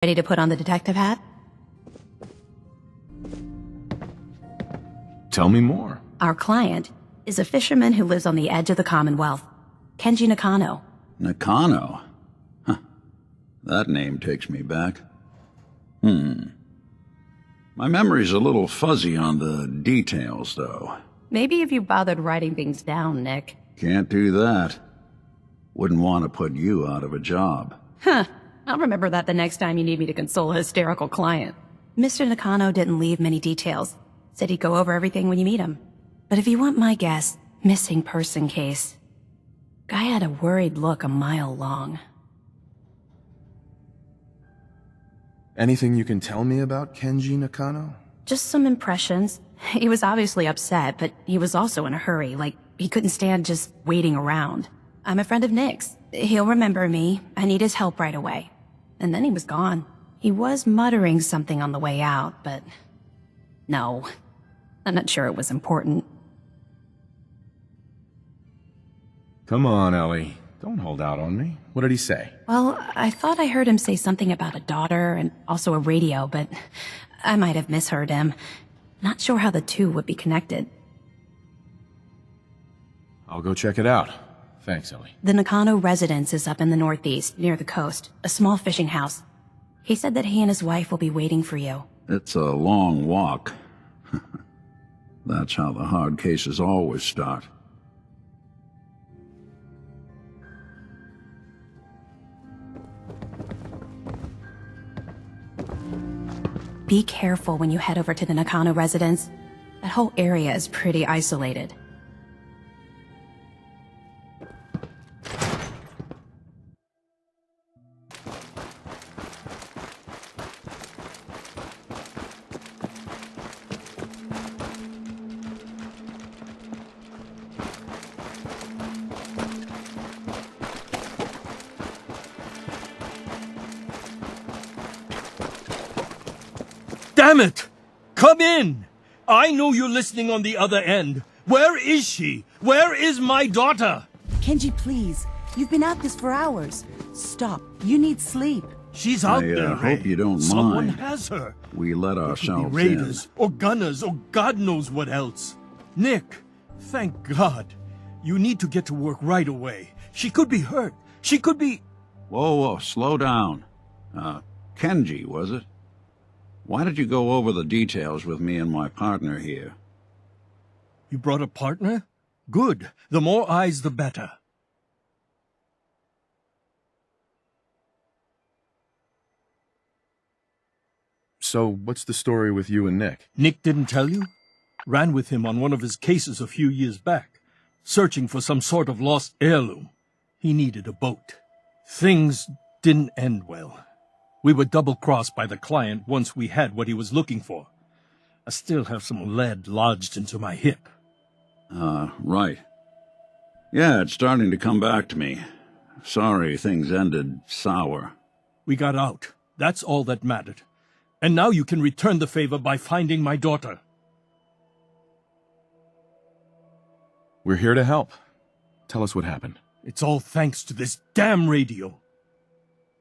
Ready to put on the detective hat? Tell me more. Our client is a fisherman who lives on the edge of the Commonwealth, Kenji Nakano. Nakano? Huh. That name takes me back. My memory's a little fuzzy on the details, though. Maybe if you bothered writing things down, Nick. Can't do that. Wouldn't want to put you out of a job. Huh. I'll remember that the next time you need me to console a hysterical client. Mr. Nakano didn't leave many details. Said he'd go over everything when you meet him. But if you want my guess, missing person case. Guy had a worried look a mile long. Anything you can tell me about Kenji Nakano? Just some impressions. He was obviously upset, but he was also in a hurry, like he couldn't stand just waiting around. I'm a friend of Nick's. He'll remember me. I need his help right away. And then he was gone. He was muttering something on the way out, but... no. I'm not sure it was important. Come on, Ellie. Don't hold out on me. What did he say? Well, I thought I heard him say something about a daughter and also a radio, but I might have misheard him. Not sure how the two would be connected. I'll go check it out. Thanks, Ellie. The Nakano residence is up in the northeast, near the coast. A small fishing house. He said that he and his wife will be waiting for you. It's a long walk. That's how the hard cases always start. Be careful when you head over to the Nakano residence. That whole area is pretty isolated. Damn it! Come in! I know you're listening on the other end. Where is she? Where is my daughter? Kenji, please. You've been at this for hours. Stop. You need sleep. She's out there. hope Ray. you don't Someone mind. has her. We let It could ourselves be raiders or gunners or God knows what else. Nick, thank God. You need to get to work right away. She could be hurt. She could be... Whoa, slow down. Kenji, was it? Why did you go over the details with me and my partner here? You brought a partner? Good. The more eyes, the better. So, what's the story with you and Nick? Nick didn't tell you? Ran with him on one of his cases a few years back, searching for some sort of lost heirloom. He needed a boat. Things didn't end well. We were double-crossed by the client once we had what he was looking for. I still have some lead lodged into my hip. Right. Yeah, it's starting to come back to me. Sorry things ended sour. We got out. That's all that mattered. And now you can return the favor by finding my daughter. We're here to help. Tell us what happened. It's all thanks to this damn radio.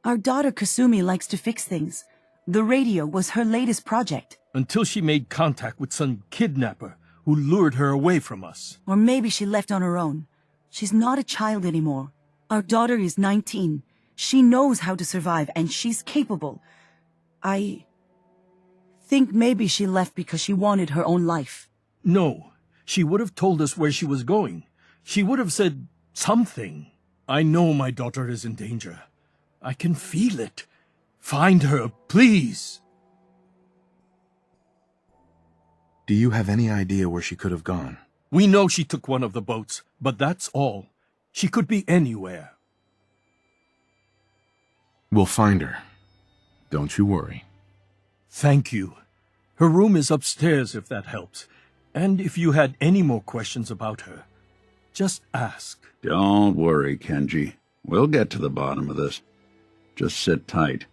Our daughter Kasumi likes to fix things. The radio was her latest project. Until she made contact with some kidnapper who lured her away from us. Or maybe she left on her own. She's not a child anymore. Our daughter is 19. She knows how to survive, and she's capable. I think maybe she left because she wanted her own life. No, she would have told us where she was going. She would have said something. I know my daughter is in danger. I can feel it. Find her, please. Do you have any idea where she could have gone? We know she took one of the boats, but that's all. She could be anywhere. We'll find her. Don't you worry. Thank you. Her room is upstairs if that helps. And if you had any more questions about her, just ask. Don't worry, Kenji. We'll get to the bottom of this. Just sit tight.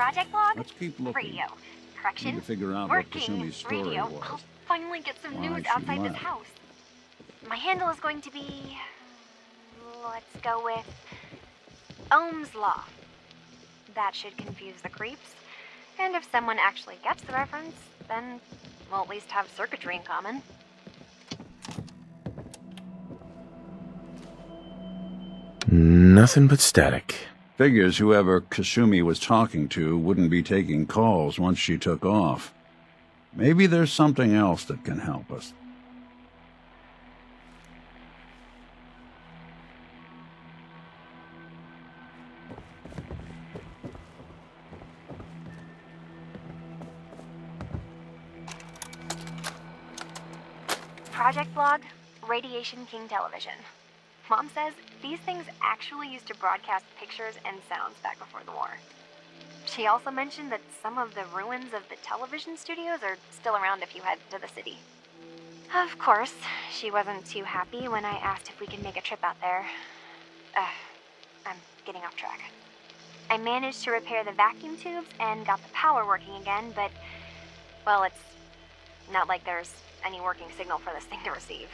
Project Log? Let's keep looking. Radio. Correction. Need to figure out what Working Kasumi's story radio. was. I'll finally get some Why news she outside this left. house. My handle is going to be... let's go with... Ohm's Law. That should confuse the creeps. And if someone actually gets the reference, then we'll at least have circuitry in common. Nothing but static. Figures whoever Kasumi was talking to wouldn't be taking calls once she took off. Maybe there's something else that can help us. Project Log, Radiation King Television. Mom says these things actually used to broadcast pictures and sounds back before the war. She also mentioned that some of the ruins of the television studios are still around if you head to the city. Of course, she wasn't too happy when I asked if we could make a trip out there. I'm getting off track. I managed to repair the vacuum tubes and got the power working again, but, well, it's not like there's any working signal for this thing to receive.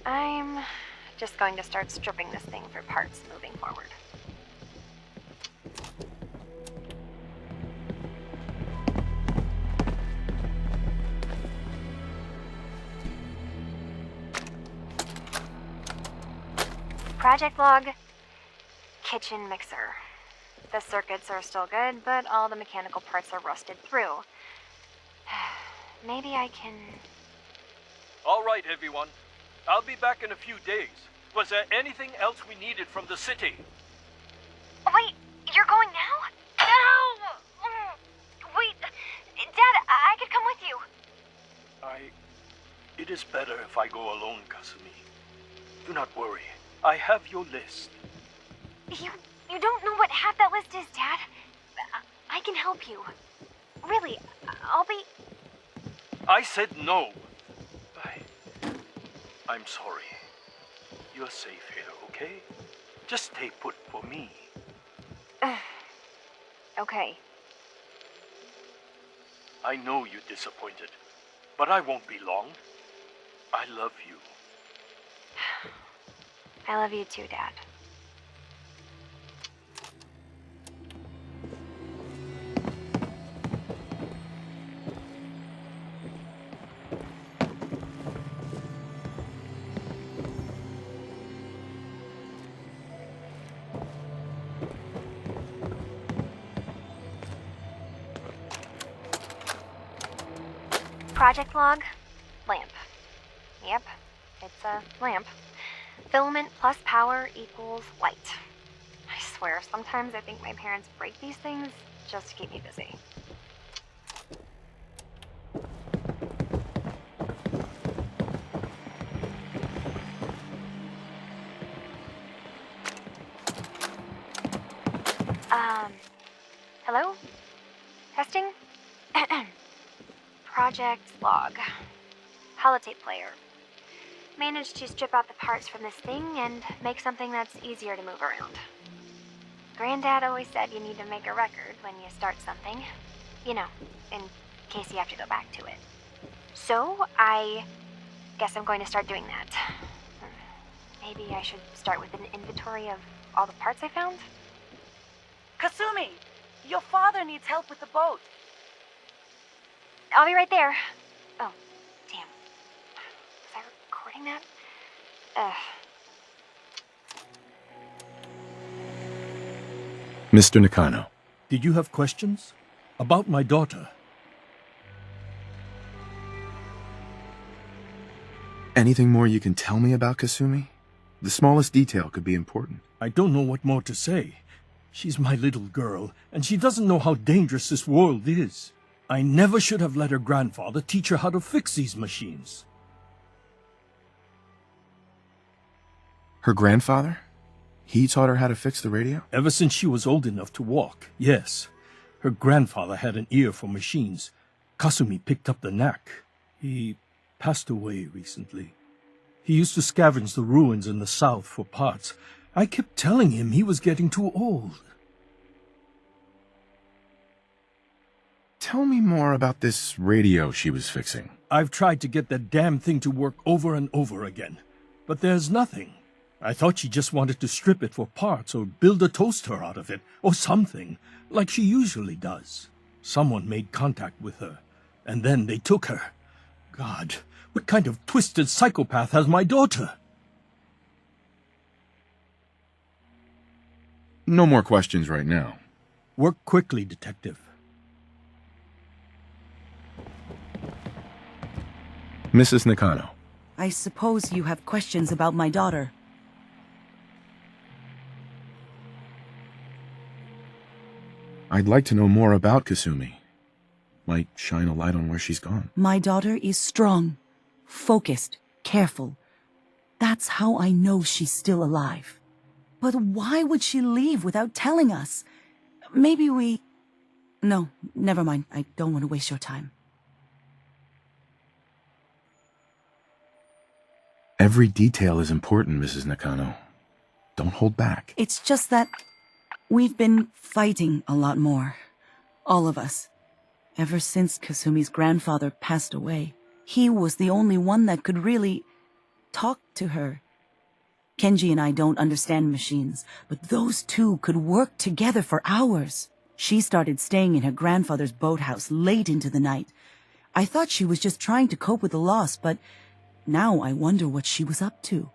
I'm just going to start stripping this thing for parts moving forward. Project Log, kitchen mixer. The circuits are still good, but all the mechanical parts are rusted through. Maybe I can... All right, everyone. I'll be back in a few days. Was there anything else we needed from the city? Wait, you're going now? No! Wait, Dad, I could come with you. It is better if I go alone, Kasumi. Do not worry. I have your list. You don't know what half that list is, Dad. I can help you. Really, I'll be... I said no. I'm sorry. You're safe here, okay? Just stay put for me. Okay. I know you're disappointed, but I won't be long. I love you. I love you too, Dad. Project Log, lamp. Yep, it's a lamp. Filament plus power equals light. I swear, sometimes I think my parents break these things just to keep me busy. Hello? Testing? Project Log. Holotape player. Managed to strip out the parts from this thing and make something that's easier to move around. Granddad always said you need to make a record when you start something. You know, in case you have to go back to it. So, I guess I'm going to start doing that. Maybe I should start with an inventory of all the parts I found? Kasumi, your father needs help with the boat. I'll be right there. Oh, damn. Was I recording that? Mr. Nakano. Did you have questions? About my daughter? Anything more you can tell me about Kasumi? The smallest detail could be important. I don't know what more to say. She's my little girl, and she doesn't know how dangerous this world is. I never should have let her grandfather teach her how to fix these machines. Her grandfather? He taught her how to fix the radio? Ever since she was old enough to walk, yes. Her grandfather had an ear for machines. Kasumi picked up the knack. He passed away recently. He used to scavenge the ruins in the south for parts. I kept telling him he was getting too old. Tell me more about this radio she was fixing. I've tried to get that damn thing to work over and over again, but there's nothing. I thought she just wanted to strip it for parts or build a toaster out of it, or something, like she usually does. Someone made contact with her, and then they took her. God, what kind of twisted psychopath has my daughter? No more questions right now. Work quickly, Detective. Mrs. Nakano. I suppose you have questions about my daughter. I'd like to know more about Kasumi. Might shine a light on where she's gone. My daughter is strong, focused, careful. That's how I know she's still alive. But why would she leave without telling us? Maybe we... No, never mind. I don't want to waste your time. Every detail is important, Mrs. Nakano. Don't hold back. It's just that we've been fighting a lot more. All of us. Ever since Kasumi's grandfather passed away, he was the only one that could really talk to her. Kenji and I don't understand machines, but those two could work together for hours. She started staying in her grandfather's boathouse late into the night. I thought she was just trying to cope with the loss, but now I wonder what she was up to.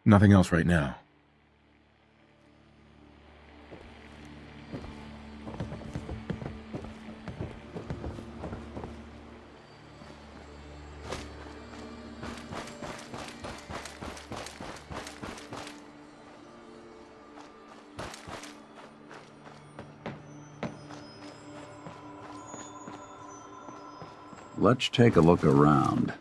Nothing else right now. Let's take a look around.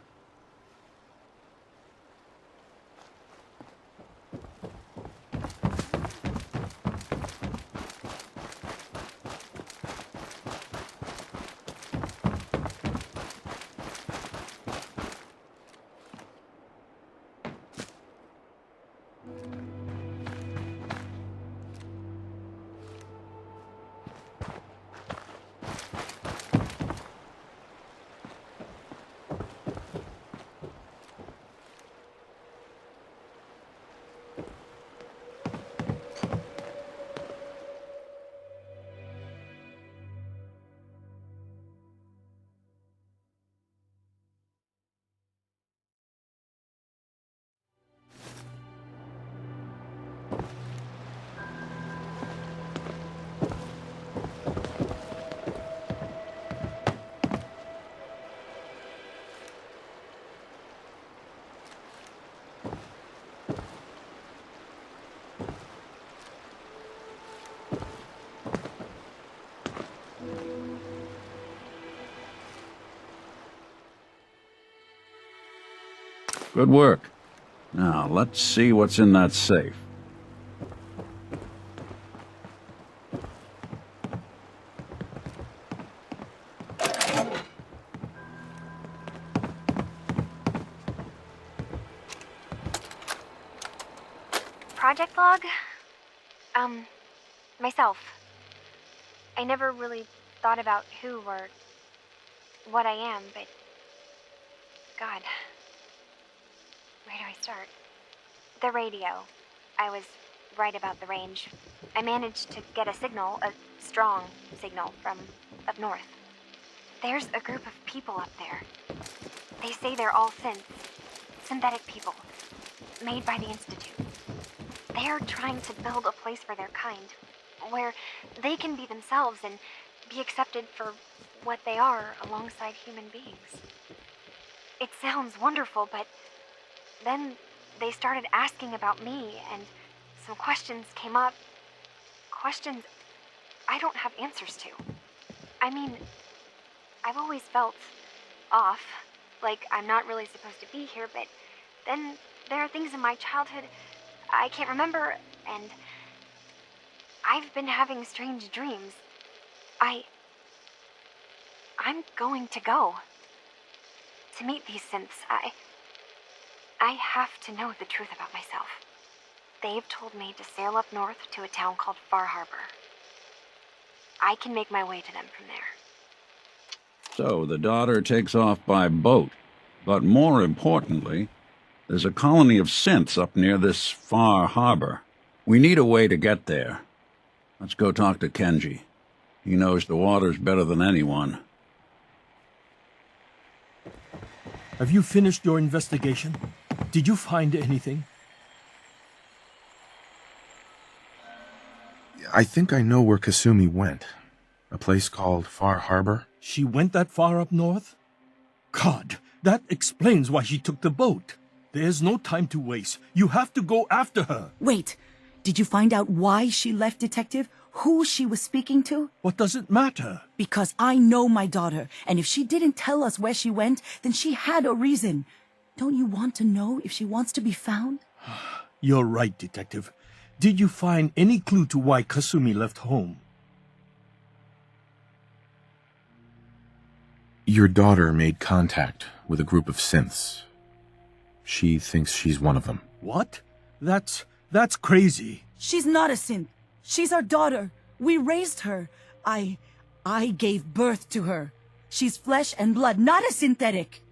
Good work. Now, let's see what's in that safe. Project log? Myself. I never really thought about who or what I am, but... God. Where do I start? The radio. I was right about the range. I managed to get a signal, a strong signal, from up north. There's a group of people up there. They say they're all synthetic people, made by the Institute. They're trying to build a place for their kind, where they can be themselves and be accepted for what they are alongside human beings. It sounds wonderful, but then they started asking about me, and some questions came up. Questions I don't have answers to. I mean, I've always felt off, like I'm not really supposed to be here, but then there are things in my childhood I can't remember, and I've been having strange dreams. I'm going to go. To meet these synths, I have to know the truth about myself. They've told me to sail up north to a town called Far Harbor. I can make my way to them from there. So the daughter takes off by boat. But more importantly, there's a colony of synths up near this Far Harbor. We need a way to get there. Let's go talk to Kenji. He knows the waters better than anyone. Have you finished your investigation? Did you find anything? I think I know where Kasumi went. A place called Far Harbor. She went that far up north? God, that explains why she took the boat. There's no time to waste. You have to go after her. Wait, did you find out why she left, Detective? Who she was speaking to? What does it matter? Because I know my daughter, and if she didn't tell us where she went, then she had a reason. Don't you want to know if she wants to be found? You're right, Detective. Did you find any clue to why Kasumi left home? Your daughter made contact with a group of synths. She thinks she's one of them. What? That's crazy. She's not a synth. She's our daughter. We raised her. I gave birth to her. She's flesh and blood, not a synthetic.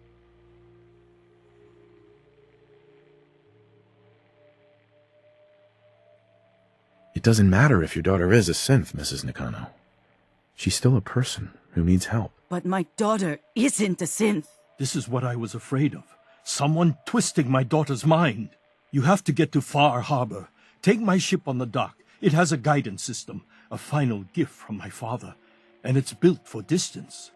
It doesn't matter if your daughter is a synth, Mrs. Nakano. She's still a person who needs help. But my daughter isn't a synth. This is what I was afraid of. Someone twisting my daughter's mind. You have to get to Far Harbor. Take my ship on the dock. It has a guidance system, a final gift from my father, and it's built for distance.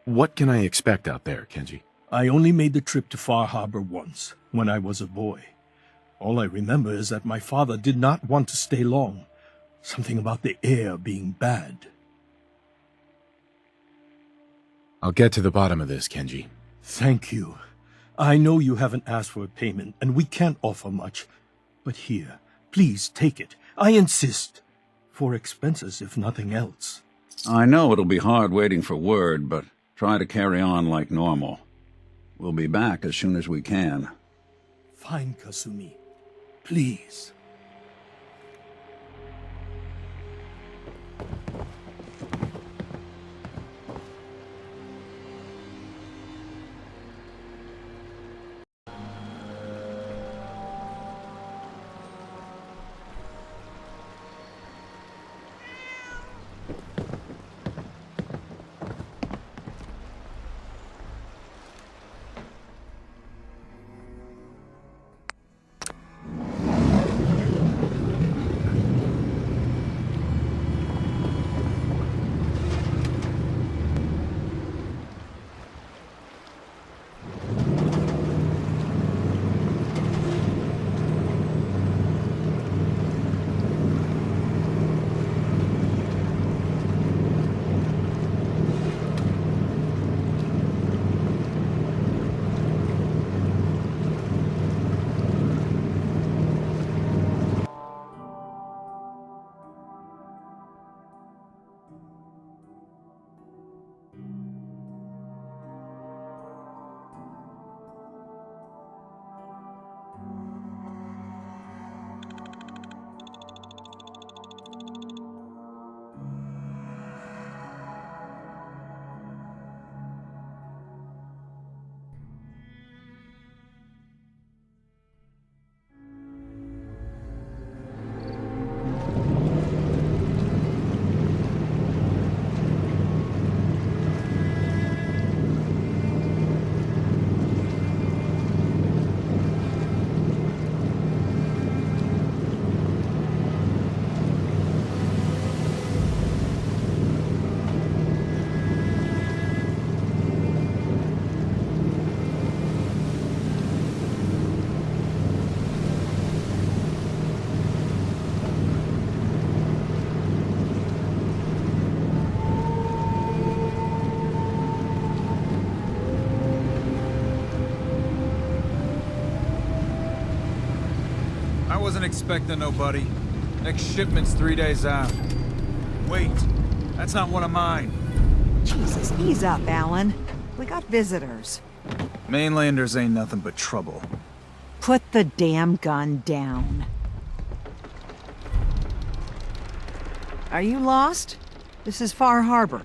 What can I expect out there, Kenji? I only made the trip to Far Harbor once, when I was a boy. All I remember is that my father did not want to stay long. Something about the air being bad. I'll get to the bottom of this, Kenji. Thank you. I know you haven't asked for a payment, and we can't offer much. But here, please take it. I insist. For expenses, if nothing else. I know it'll be hard waiting for word, but try to carry on like normal. We'll be back as soon as we can. Fine, Kasumi. Please. I wasn't expecting nobody. Next shipment's 3 days out. Wait, that's not one of mine. Jesus, ease up, Alan. We got visitors. Mainlanders ain't nothing but trouble. Put the damn gun down. Are you lost? This is Far Harbor.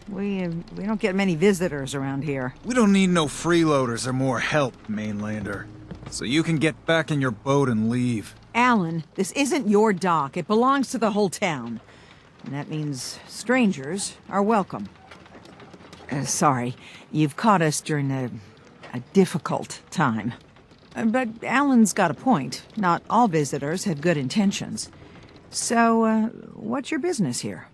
We don't get many visitors around here. We don't need no freeloaders or more help, mainlander. So you can get back in your boat and leave. Alan, this isn't your dock. It belongs to the whole town. And that means strangers are welcome. Sorry, you've caught us during a difficult time. But Alan's got a point. Not all visitors have good intentions. So, what's your business here?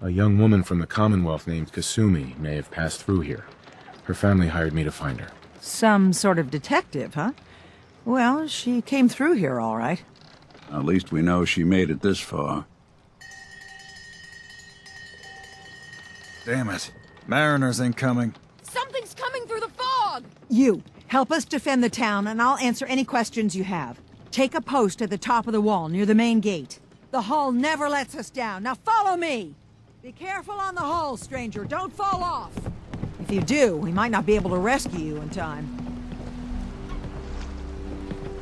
A young woman from the Commonwealth named Kasumi may have passed through here. Her family hired me to find her. Some sort of detective, huh? Well, she came through here all right. At least we know she made it this far. Damn it. Mariners incoming. Something's coming through the fog! You, help us defend the town, and I'll answer any questions you have. Take a post at the top of the wall, near the main gate. The hull never lets us down. Now follow me! Be careful on the hull, stranger. Don't fall off! If you do, we might not be able to rescue you in time.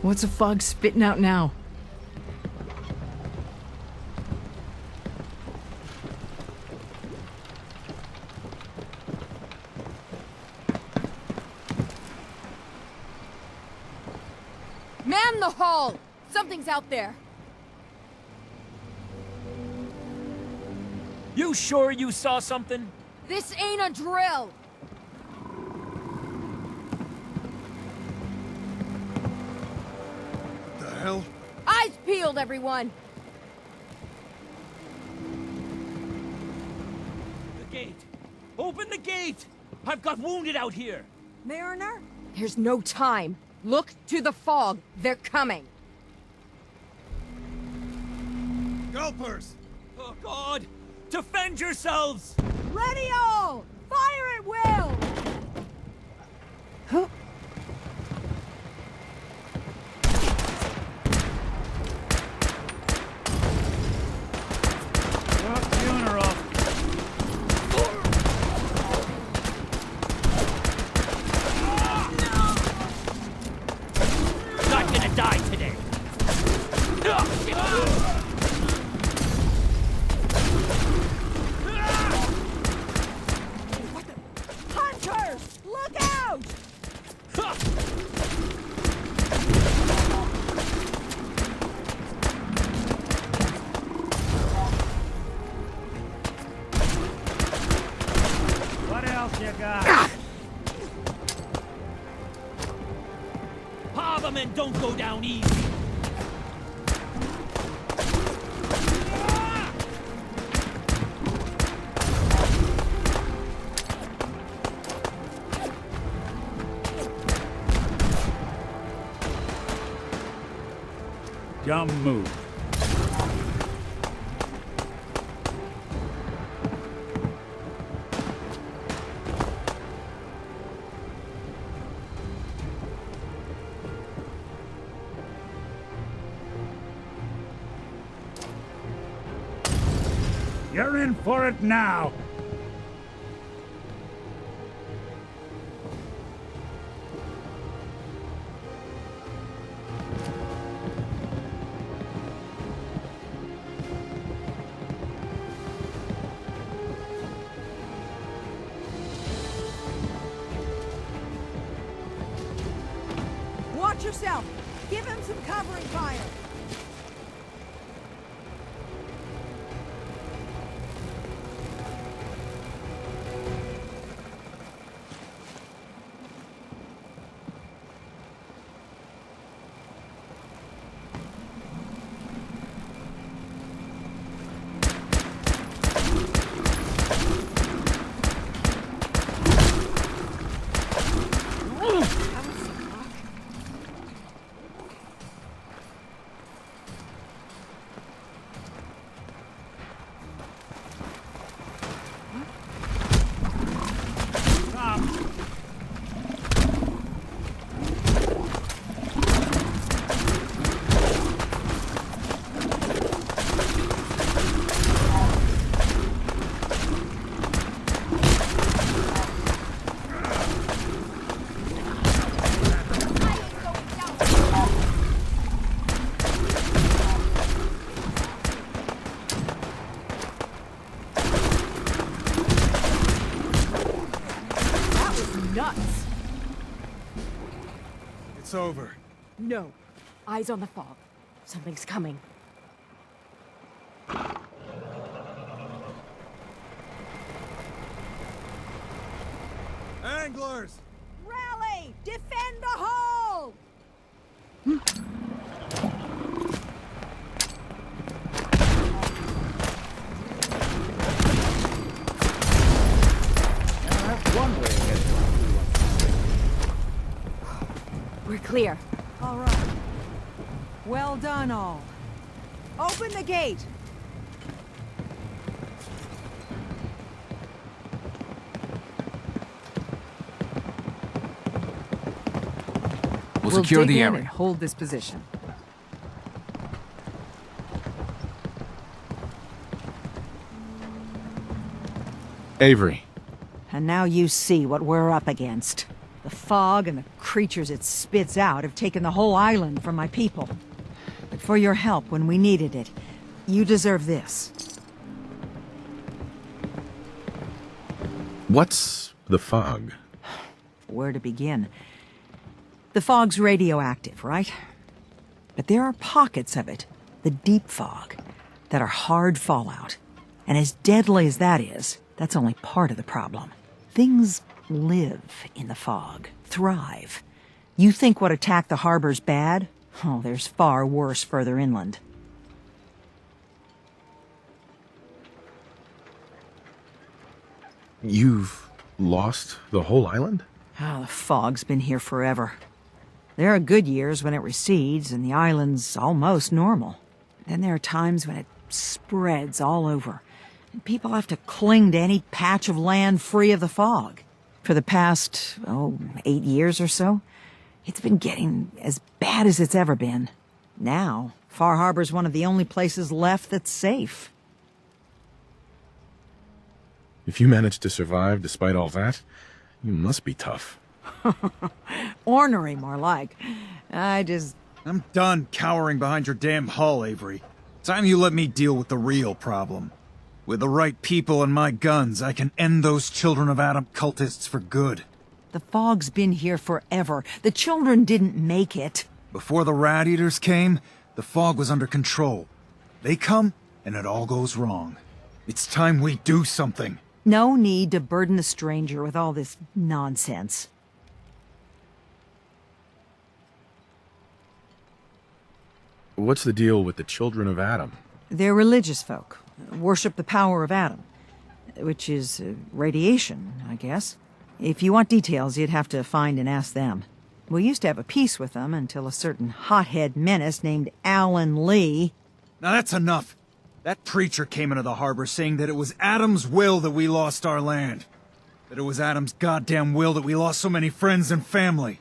What's a fog spitting out now? Man the hull! Something's out there! You sure you saw something? This ain't a drill! The hell? Eyes peeled, everyone! The gate! Open the gate! I've got wounded out here! Mariner? There's no time. Look to the fog. They're coming. Gulpers! Oh, God! Defend yourselves! Ready all! Fire at will! Huh? Funeral! Not gonna die today! Hunters! Look out! What else you got? Parliament don't go down easy! Dumb move. You're in for it now! Watch yourself! Give him some covering fire! nuts. It's over. No. Eyes on the fog. Something's coming. Anglers! Rally! Defend the hole! We're clear. All right. Well done, all. Open the gate! We'll secure dig the in area. and hold this position. Avery, And now you see what we're up against. The fog and the creatures it spits out have taken the whole island from my people. But for your help when we needed it, you deserve this. what's the fog? Where to begin? The fog's radioactive, right? But there are pockets of it, the deep fog, that are hard fallout. And as deadly as that is, that's only part of the problem. Things live in the fog, thrive. You think what attacked the harbor's bad? Oh, there's far worse further inland. You've lost the whole island? Oh, the fog's been here forever. There are good years when it recedes and the island's almost normal. Then there are times when it spreads all over, and people have to cling to any patch of land free of the fog. For the past, 8 years or so, it's been getting as bad as it's ever been. Now, Far Harbor's one of the only places left that's safe. If you managed to survive despite all that, you must be tough. Ornery, more like. I'm done cowering behind your damn hull, Avery. Time you let me deal with the real problem. With the right people and my guns, I can end those Children of Adam cultists for good. The fog's been here forever. The children didn't make it. Before the Rat Eaters came, the fog was under control. They come, and it all goes wrong. It's time we do something. No need to burden the stranger with all this nonsense. What's the deal with the Children of Adam? They're religious folk, worship the power of Adam, which is radiation, I guess. If you want details, you'd have to find and ask them. We used to have a peace with them until a certain hothead menace named Alan Lee. Now that's enough. That preacher came into the harbor saying that it was Adam's will that we lost our land. That it was Adam's goddamn will that we lost so many friends and family.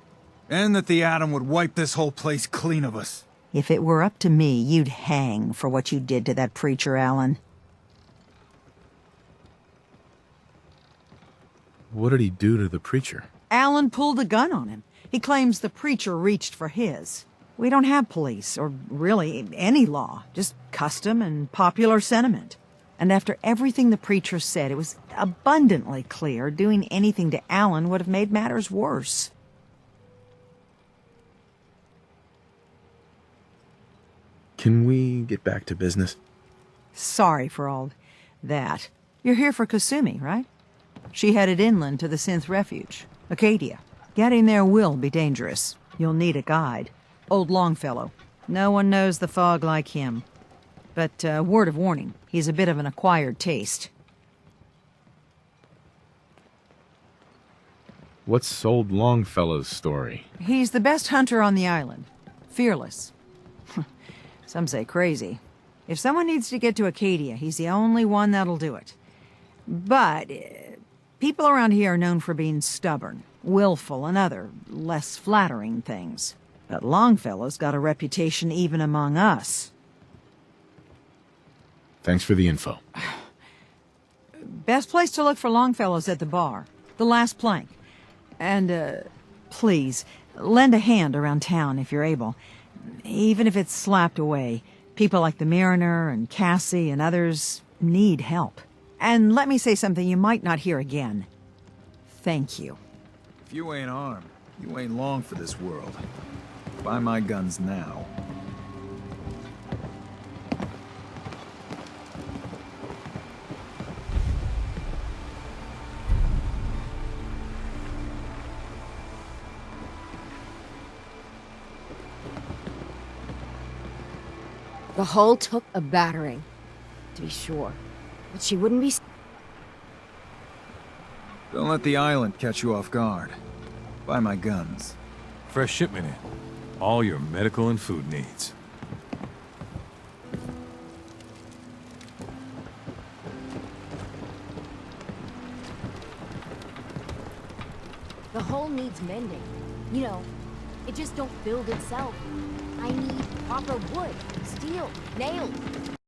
And that the Adam would wipe this whole place clean of us. If it were up to me, you'd hang for what you did to that preacher, Alan. What did he do to the preacher? Alan pulled a gun on him. He claims the preacher reached for his. We don't have police, or really any law, just custom and popular sentiment. And after everything the preacher said, it was abundantly clear doing anything to Alan would have made matters worse. Can we get back to business? Sorry for all that. You're here for Kasumi, right? She headed inland to the Synth Refuge, Acadia. Getting there will be dangerous. You'll need a guide. Old Longfellow. No one knows the fog like him. But, word of warning, he's a bit of an acquired taste. What's old Longfellow's story? He's the best hunter on the island. Fearless. Some say crazy. If someone needs to get to Acadia, he's the only one that'll do it. But people around here are known for being stubborn, willful, and other less flattering things. But Longfellow's got a reputation even among us. Thanks for the info. Best place to look for Longfellow's at the bar. The last plank. And, please, lend a hand around town if you're able. Even if it's slapped away. People like the Mariner and Cassie and others need help. And let me say something you might not hear again. Thank you. If you ain't armed, you ain't long for this world. Buy my guns now. The hull took a battering, to be sure. But she wouldn't be... Don't let the island catch you off guard. Buy my guns. Fresh shipment in. All your medical and food needs. The hull needs mending. You know, it just don't build itself. I need proper wood, steel, nails.